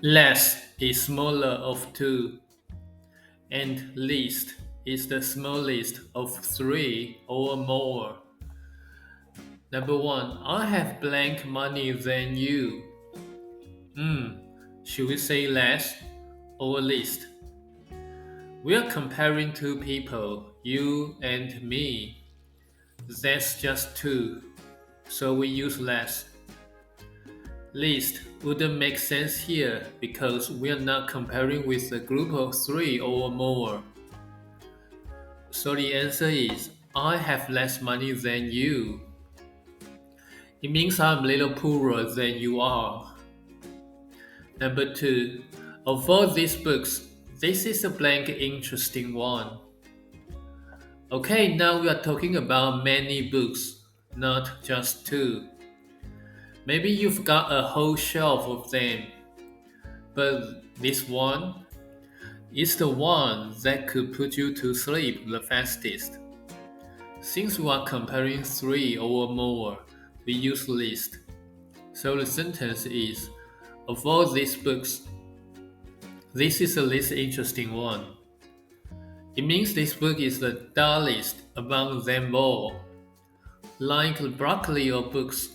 Less is smaller of two, and least is the smallest of three or more. Number one, I have blank money than you. Should we say less or least? We are comparing two people, you and me. That's just two, so we use less. Least wouldn't make sense here because we are not comparing with a group of three or more. So the answer is I have less money than you. It means I'm a little poorer than you are. Number two, of all these books, this is a blank interesting one. Okay, now we are talking about many books, not just two. Maybe you've got a whole shelf of them, but this one is the one that could put you to sleep the fastest. Since we are comparing three or more, we use list. So the sentence is, of all these books, this is the least interesting one. It means this book is the dullest among them all, like the broccoli of books.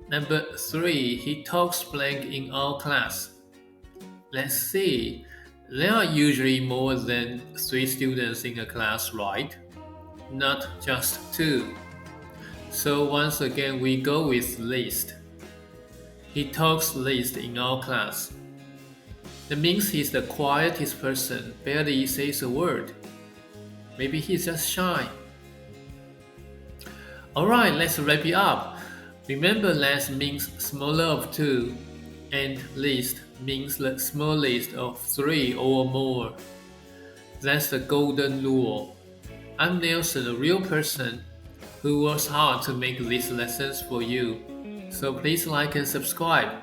Number three, he talks blank in our class. Let's see, there are usually more than three students in a class, right? Not just two. So once again, we go with least. He talks least in our class. That means he's the quietest person, barely says a word. Maybe he's just shy. Alright, let's wrap it up. Remember, less means smaller of two, and least means the smallest of three or more. That's the golden rule. I'm Nelson, a real person who works hard to make these lessons for you. So please like and subscribe.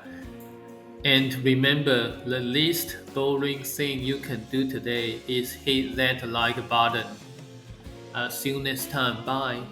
And remember, the least boring thing you can do today is hit that like button. I'll see you next time. Bye.